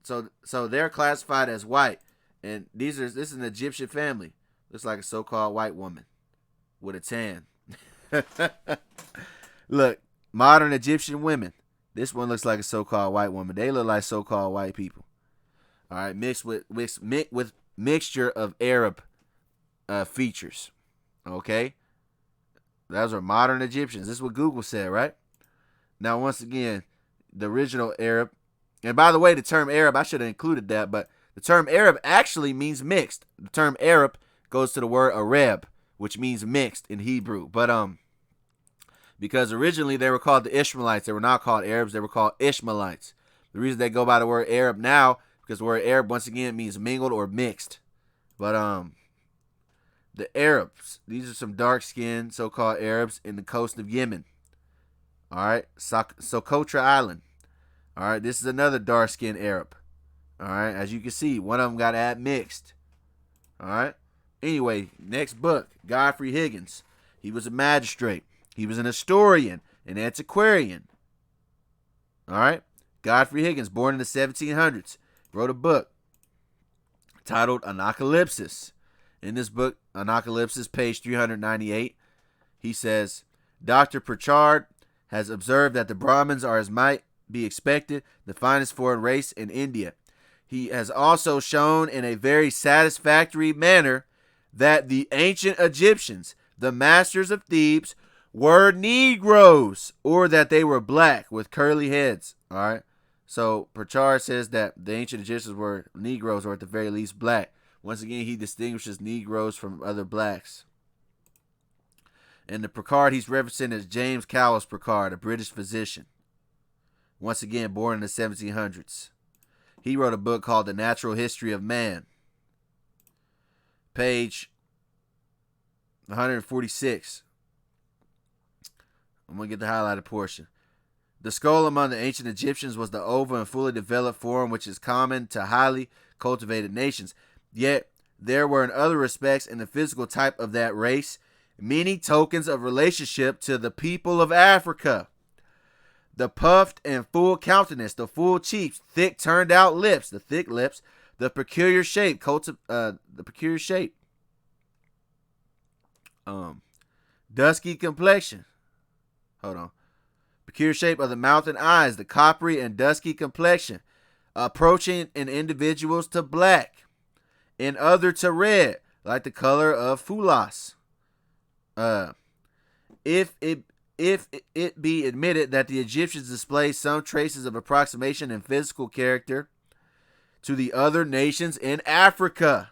So they're classified as white. And this is an Egyptian family. Looks like a so-called white woman with a tan. Look, modern Egyptian women. This one looks like a so-called white woman. They look like so-called white people. All right, mixed with mixture of Arab features. Okay, those are modern Egyptians. This is what Google said, right? Now, once again, the original Arab, and by the way, the term Arab, I should have included that, but the term Arab actually means mixed. The term Arab goes to the word Arab, which means mixed in Hebrew. But because originally they were called the Ishmaelites, they were not called Arabs, they were called Ishmaelites. The reason they go by the word Arab now, because the word Arab once again means mingled or mixed. But the Arabs, these are some dark-skinned so-called Arabs in the coast of Yemen. All right, Socotra Island. All right, this is another dark-skinned Arab. All right, as you can see, one of them got admixed. All right. Anyway, next book, Godfrey Higgins. He was a magistrate. He was an historian, an antiquarian. All right. Godfrey Higgins, born in the 1700s, wrote a book titled Anacalypsis. In this book, Anacalypsis, page 398, he says, Dr. Pritchard has observed that the Brahmins are, as might be expected, the finest foreign race in India. He has also shown in a very satisfactory manner that the ancient Egyptians, the masters of Thebes, were Negroes, or that they were black with curly heads. All right. So Pritchard says that the ancient Egyptians were Negroes, or at the very least black. Once again, he distinguishes Negroes from other blacks. And the Pritchard he's referencing is James Cowles Pritchard, a British physician. Once again, born in the 1700s. He wrote a book called The Natural History of Man. Page 146. I'm going to get the highlighted portion. The skull among the ancient Egyptians was the oval and fully developed form which is common to highly cultivated nations. Yet, there were in other respects in the physical type of that race many tokens of relationship to the people of Africa. The puffed and full countenance, the full cheeks, thick turned out lips, the thick lips, the peculiar shape, dusky complexion. Hold on. Peculiar shape of the mouth and eyes, the coppery and dusky complexion, approaching in individuals to black, in other to red, like the color of fulas. If it be admitted that the Egyptians display some traces of approximation in physical character to the other nations in Africa.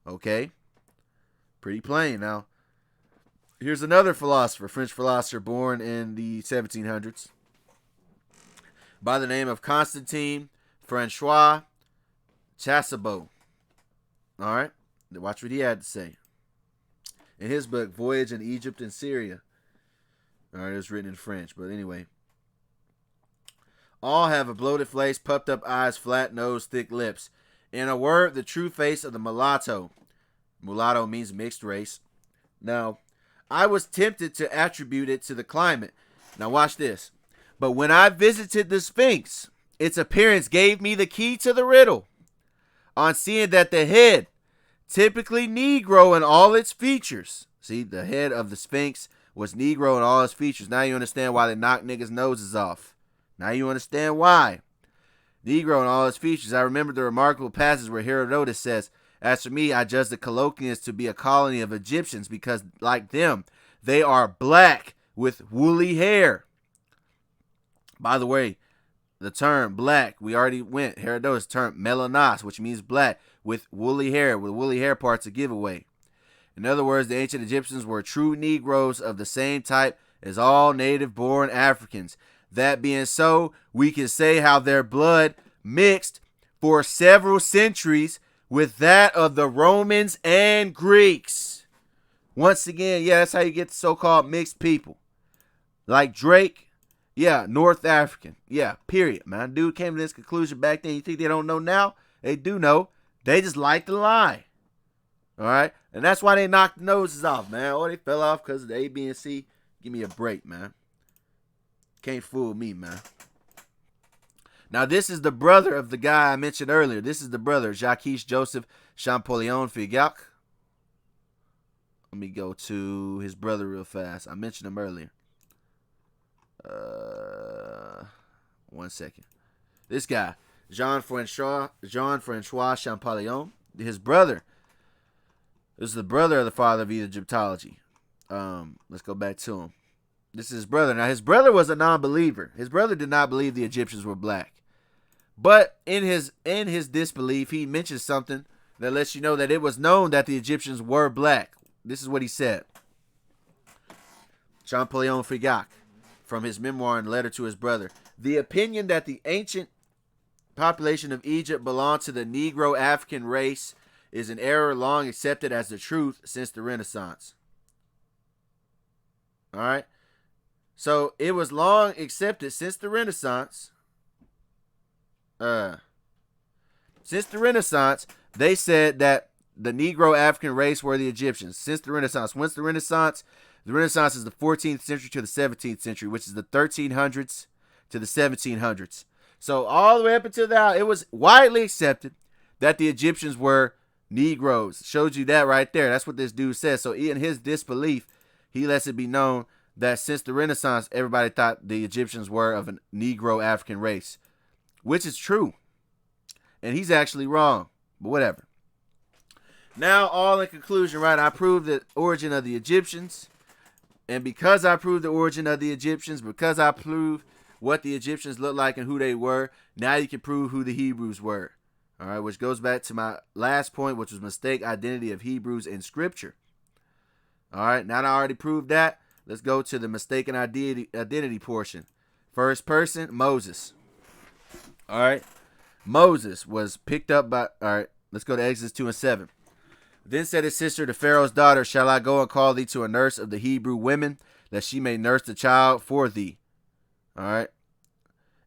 Okay. Pretty plain. Now, here's another philosopher, French philosopher born in the 1700s by the name of Constantin Francois Chassebeau. All right. Watch what he had to say. In his book, Voyage in Egypt and Syria. All right, it was written in French, but anyway. All have a bloated face, puffed up eyes, flat nose, thick lips. In a word, the true face of the mulatto. Mulatto means mixed race. Now, I was tempted to attribute it to the climate. Now watch this. But when I visited the Sphinx, its appearance gave me the key to the riddle. On seeing that the head typically Negro in all its features. See, the head of the Sphinx was Negro in all its features. Now you understand why they knock niggas' noses off. Now you understand why. Negro in all its features. I remember the remarkable passage where Herodotus says, "As for me, I judge the Colloquians to be a colony of Egyptians because, like them, they are black with woolly hair." By the way, the term black, we already went. Herodotus term melanos, which means black, with woolly hair. With woolly hair part's a giveaway. In other words, the ancient Egyptians were true Negroes of the same type as all native-born Africans. That being so, we can say how their blood mixed for several centuries with that of the Romans and Greeks. Once again, yeah, that's how you get the so-called mixed people. Like Drake, yeah, North African. Yeah, period, man. Dude came to this conclusion back then. You think they don't know now? They do know. They just like to lie. All right? And that's why they knocked the noses off, man. Or they fell off because of the A, B, and C. Give me a break, man. Can't fool me, man. Now, this is the brother of the guy I mentioned earlier. This is the brother, Jacques Joseph Champollion Figeac. Let me go to his brother real fast. I mentioned him earlier. One second. This guy, Jean-Francois Champollion, his brother. This is the brother of the father of Egyptology. Let's go back to him. This is his brother. Now, his brother was a non-believer. His brother did not believe the Egyptians were black. But in his disbelief, he mentions something that lets you know that it was known that the Egyptians were black. This is what he said. Champollion Figeac, from his memoir and letter to his brother. The opinion that the ancient population of Egypt belonged to the Negro African race is an error long accepted as the truth since the Renaissance. All right? So it was long accepted since the Renaissance. Since the Renaissance, they said that the Negro African race were the Egyptians. Since the Renaissance. When's the Renaissance? The Renaissance is the 14th century to the 17th century, which is the 1300s to the 1700s. So all the way up until now, it was widely accepted that the Egyptians were Negroes. Showed you that right there. That's what this dude says. So in his disbelief, he lets it be known that since the Renaissance, everybody thought the Egyptians were of a Negro African race, which is true. And he's actually wrong, but whatever. Now, all in conclusion, right, I proved the origin of the Egyptians. And because I proved the origin of the Egyptians, because I proved what the Egyptians looked like and who they were, now you can prove who the Hebrews were. All right, which goes back to my last point, which was mistake identity of Hebrews in Scripture. All right, now that I already proved that, let's go to the mistaken identity portion. First person, Moses. All right, Moses was picked up by, all right, let's go to Exodus 2 and 7. Then said his sister to Pharaoh's daughter, "Shall I go and call thee to a nurse of the Hebrew women, that she may nurse the child for thee?" All right.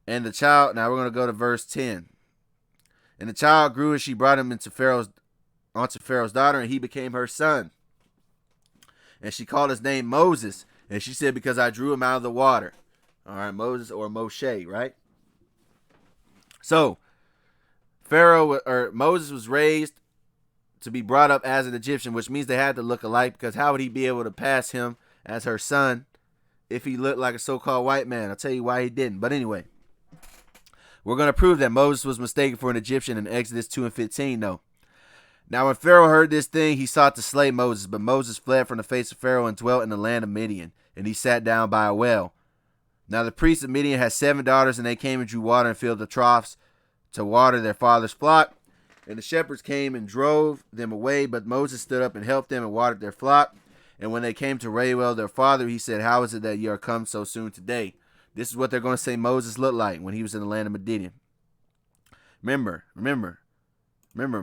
And the child, now we're going to go to verse 10. And the child grew, and she brought him onto Pharaoh's daughter, and he became her son. And she called his name Moses. And she said, "Because I drew him out of the water." All right, Moses or Moshe, right? So, Moses was raised to be brought up as an Egyptian, which means they had to look alike, because how would he be able to pass him as her son if he looked like a so-called white man? I'll tell you why he didn't. But anyway, we're going to prove that Moses was mistaken for an Egyptian in Exodus 2 and 15, though. Now, when Pharaoh heard this thing, he sought to slay Moses, but Moses fled from the face of Pharaoh and dwelt in the land of Midian, and he sat down by a well. Now, the priests of Midian had 7 daughters, and they came and drew water and filled the troughs to water their father's flock. And the shepherds came and drove them away, but Moses stood up and helped them and watered their flock. And when they came to Reuel, their father, he said, "How is it that ye are come so soon today?" This is what they're going to say Moses looked like when he was in the land of Midian. Remember,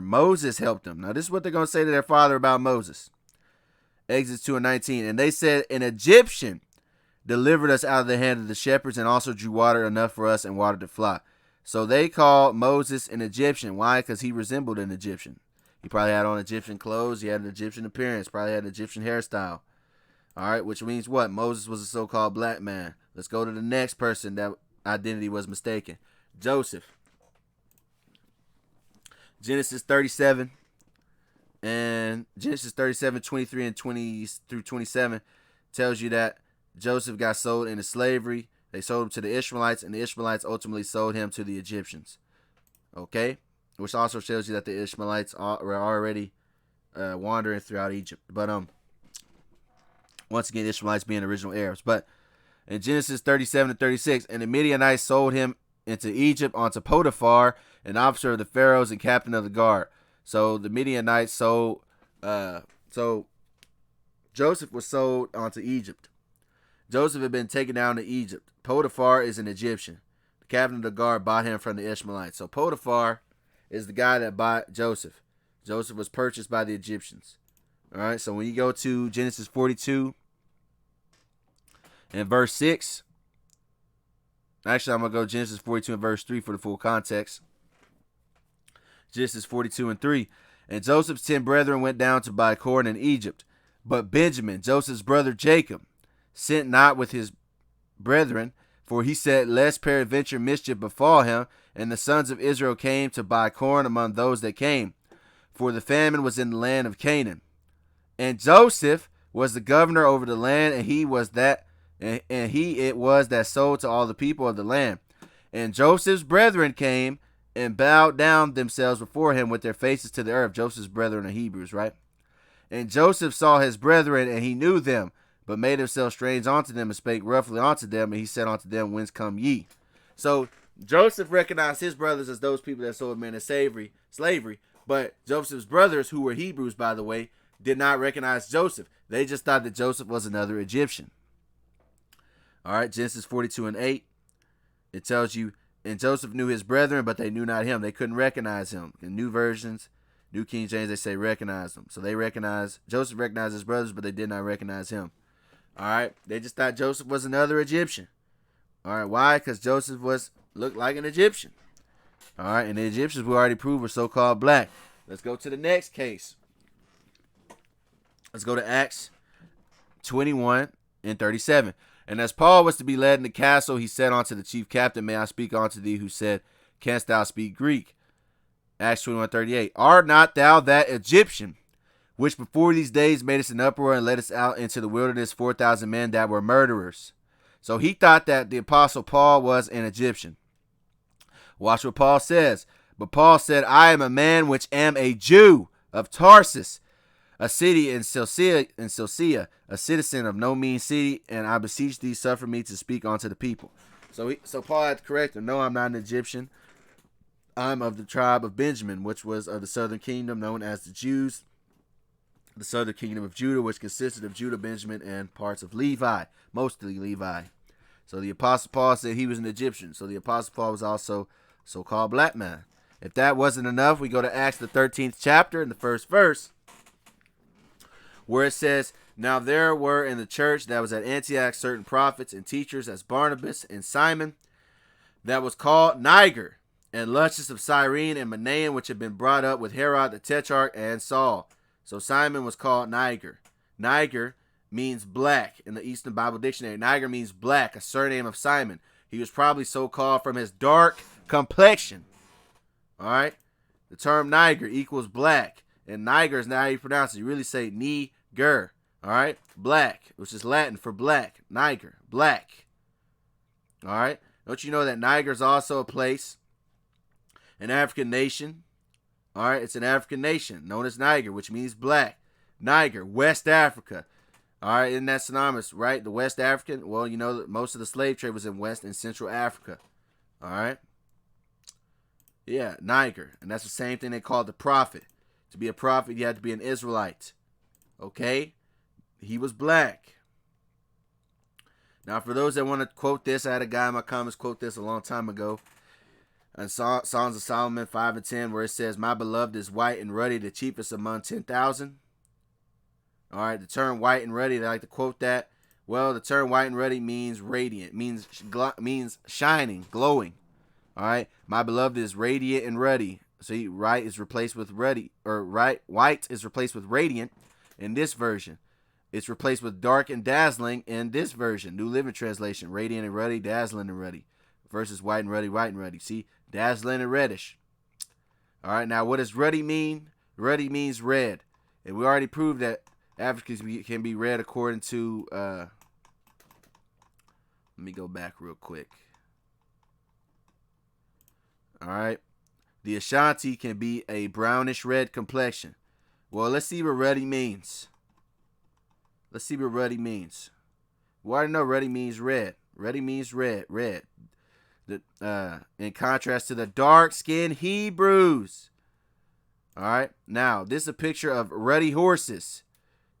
Moses helped them. Now, this is what they're going to say to their father about Moses. Exodus 2 and 19. And they said, "An Egyptian delivered us out of the hand of the shepherds, and also drew water enough for us and watered the flock." So they called Moses an Egyptian. Why? Because he resembled an Egyptian. He probably had on Egyptian clothes. He had an Egyptian appearance. Probably had an Egyptian hairstyle. All right, which means what? Moses was a so-called black man. Let's go to the next person that identity was mistaken. Joseph. Genesis 37. And Genesis 37, 23 and 20 through 27 tells you that Joseph got sold into slavery. They sold him to the Ishmaelites, and the Ishmaelites ultimately sold him to the Egyptians. Okay? Which also shows you that the Ishmaelites were already wandering throughout Egypt. But once again, Ishmaelites being original Arabs. But in Genesis 37 and 36, and the Midianites sold him into Egypt onto Potiphar, an officer of the Pharaohs and captain of the guard. So the Midianites sold, so Joseph was sold onto Egypt. Joseph had been taken down to Egypt. Potiphar is an Egyptian. The captain of the guard bought him from the Ishmaelites. So Potiphar is the guy that bought Joseph. Joseph was purchased by the Egyptians. All right, so when you go to Genesis 42 and verse 6, actually I'm going to go Genesis 42 and verse 3 for the full context. Genesis 42 and 3. And Joseph's 10 brethren went down to buy corn in Egypt. But Benjamin, Joseph's brother Jacob, sent not with his brethren, for he said, lest peradventure mischief befall him. And the sons of Israel came to buy corn among those that came, for the famine was in the land of Canaan. And Joseph was the governor over the land, and he it was that sold to all the people of the land. And Joseph's brethren came and bowed down themselves before him with their faces to the earth. Joseph's brethren are Hebrews, right? And Joseph saw his brethren, and he knew them, but made himself strange unto them, and spake roughly unto them, and he said unto them, whence come ye? So Joseph recognized his brothers as those people that sold men in slavery, but Joseph's brothers, who were Hebrews, by the way, did not recognize Joseph. They just thought that Joseph was another Egyptian. All right, Genesis 42 and 8, it tells you, and Joseph knew his brethren, but they knew not him. They couldn't recognize him. In new versions, New King James, they say recognize him. So Joseph recognized his brothers, but they did not recognize him. All right, they just thought Joseph was another Egyptian. All right, why? Because Joseph looked like an Egyptian. All right, and the Egyptians we already proved were so-called black. Let's go to the next case. Let's go to Acts 21 and 37. And as Paul was to be led in the castle, he said unto the chief captain, may I speak unto thee? Who said, canst thou speak Greek? Acts 21:38. Art not thou that Egyptian, which before these days made us an uproar and led us out into the wilderness 4,000 men that were murderers? So he thought that the apostle Paul was an Egyptian. Watch what Paul says. But Paul said, I am a man which am a Jew of Tarsus, a city in Cilicia, a citizen of no mean city, and I beseech thee, suffer me to speak unto the people. So Paul had to correct him. No, I'm not an Egyptian. I'm of the tribe of Benjamin, which was of the southern kingdom known as the Jews, the southern kingdom of Judah, which consisted of Judah, Benjamin, and parts of Levi, mostly Levi. So the apostle Paul said he was an Egyptian. So the apostle Paul was also so-called black man. If that wasn't enough, we go to Acts the 13th chapter in the first verse, where it says, now there were in the church that was at Antioch certain prophets and teachers, as Barnabas and Simon, that was called Niger, and Lucius of Cyrene, and Manaen, which had been brought up with Herod the Tetrarch, and Saul. So Simon was called Niger. Niger means black in the Eastern Bible Dictionary. Niger means black, a surname of Simon. He was probably so called from his dark complexion. All right? The term Niger equals black. And Niger is not how you pronounce it. You really say Niger. All right? Black, which is Latin for black. Niger, black. All right? Don't you know that Niger is also a place, an African nation? All right? It's an African nation known as Niger, which means black. Niger, West Africa. All right? Isn't that synonymous, right? The West African, well, you know that most of the slave trade was in West and Central Africa. All right? Yeah, Niger. And that's the same thing they called the prophet. To be a prophet, you had to be an Israelite. Okay? He was black. Now, for those that want to quote this, I had a guy in my comments quote this a long time ago. In Songs of Solomon 5 and 10, where it says, my beloved is white and ruddy, the chiefest among 10,000. All right, the term white and ruddy, they like to quote that. Well, the term white and ruddy means radiant, means shining, glowing. All right, my beloved is radiant and ruddy. See, white is replaced with ruddy, or white is replaced with radiant in this version. It's replaced with dark and dazzling in this version. New Living Translation, radiant and ruddy, dazzling and ruddy. Versus white and ruddy, white and ruddy. See, dazzling and reddish. All right, now what does ruddy mean? Ruddy means red. And we already proved that Africans can be read according to, let me go back real quick. All right. The Ashanti can be a brownish red complexion. Well, let's see what ruddy means. Let's see what ruddy means. We already know ruddy means red. Ruddy means red. Red. In contrast to the dark-skinned Hebrews. All right. Now, this is a picture of ruddy horses.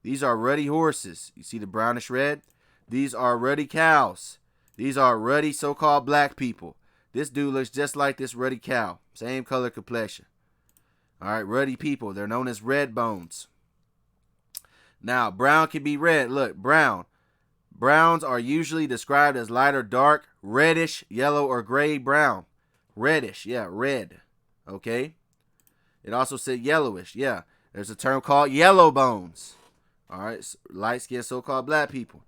These are ruddy horses. You see the brownish red? These are ruddy cows. These are ruddy so-called black people. This dude looks just like this ruddy cow. Same color complexion. All right, ruddy people. They're known as red bones. Now, brown can be red. Look, brown. Browns are usually described as light or dark, reddish, yellow, or gray brown. Reddish, yeah, red. Okay? It also said yellowish, yeah. There's a term called yellow bones. All right, light-skinned so-called black people.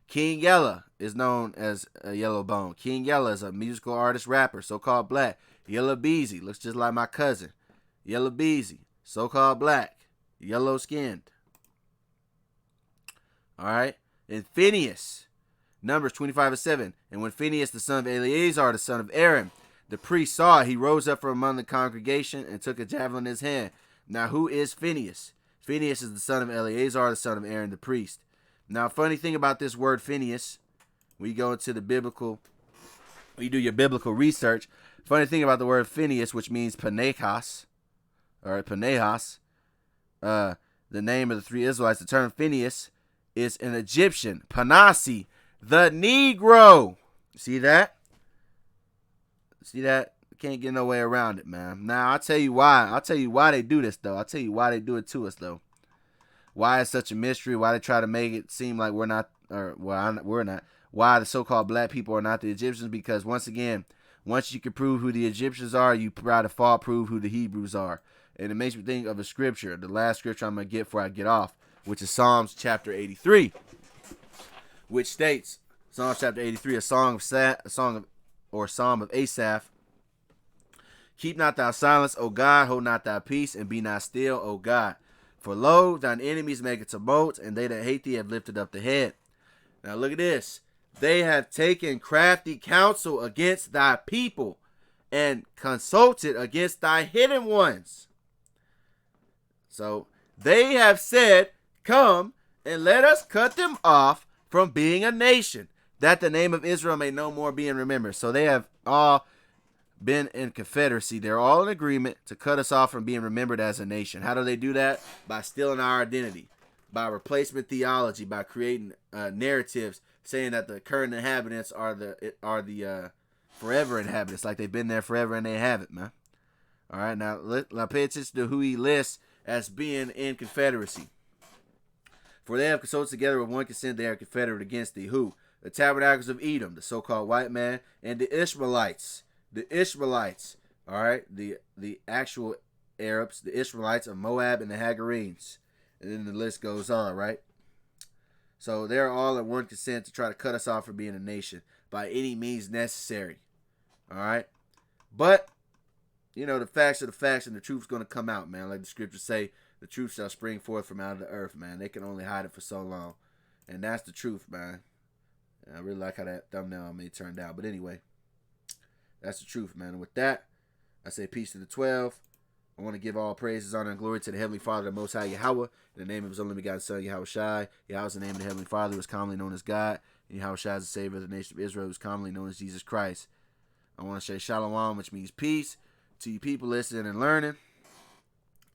King Yella is known as a yellow bone. King Yella is a musical artist, rapper, so-called black. Yellow Beezy looks just like my cousin. Yellow Beezy, so-called black, yellow-skinned. All right, and Phineas, Numbers 25:7. And when Phineas, the son of Eleazar, the son of Aaron, the priest saw it, he rose up from among the congregation and took a javelin in his hand. Now, who is Phineas? Phineas is the son of Eleazar, the son of Aaron, the priest. Now, funny thing about this word Phineas, when you go into the biblical, when you do your biblical research, funny thing about the word Phineas, which means Panehas, or Panehas, the name of the three Israelites, the term Phineas is an Egyptian, Panasi, the Negro. See that? See that? Can't get no way around it, man. Now, I'll tell you why. I'll tell you why they do this, though. I'll tell you why they do it to us, though. Why it's such a mystery, why they try to make it seem like we're not, or well, we're not, why the so-called black people are not the Egyptians, because once again, once you can prove who the Egyptians are, you try to fall prove who the Hebrews are. And it makes me think of a scripture, the last scripture I'm going to get before I get off, which is Psalms chapter 83, which states, Psalms chapter 83, a psalm of Asaph. Keep not thy silence, O God, hold not thy peace, and be not still, O God. For lo, thine enemies make a tumult, and they that hate thee have lifted up the head. Now look at this. They have taken crafty counsel against thy people, and consulted against thy hidden ones. So they have said, come and let us cut them off from being a nation, that the name of Israel may no more be in remembrance. So they have all been in confederacy. They're all in agreement to cut us off from being remembered as a nation. How do they do that? By stealing our identity, by replacement theology, by creating narratives saying that the current inhabitants are the forever inhabitants, like they've been there forever and they haven't, man. All right, now pay attention to who he lists as being in confederacy. For they have consulted together with one consent, they are confederate against thee. Who? The tabernacles of Edom, the so-called white man, and the Ishmaelites. The Ishmaelites, all right, the actual Arabs, the Ishmaelites of Moab and the Hagarenes. And then the list goes on, right? So they're all in one consent to try to cut us off from being a nation by any means necessary, all right? But, you know, the facts are the facts, and the truth's going to come out, man. Like the scriptures say, the truth shall spring forth from out of the earth, man. They can only hide it for so long. And that's the truth, man. And I really like how that thumbnail on me turned out. But anyway, that's the truth, man. And with that, I say peace to the 12. I want to give all praises, honor, and glory to the Heavenly Father, the Most High Yahawah, in the name of His only begotten Son, yahawashi. Yahweh is the name of the Heavenly Father, who is commonly known as God. And yahawashi is the Savior of the nation of Israel, who is commonly known as Jesus Christ. I want to say shalom, which means peace, to you people listening and learning,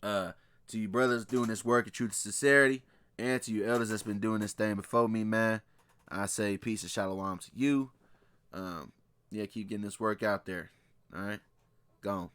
to you brothers doing this work in truth and sincerity, and to you elders that's been doing this thing before me, man. I say peace and shalom to you. Yeah, keep getting this work out there. All right? Gone.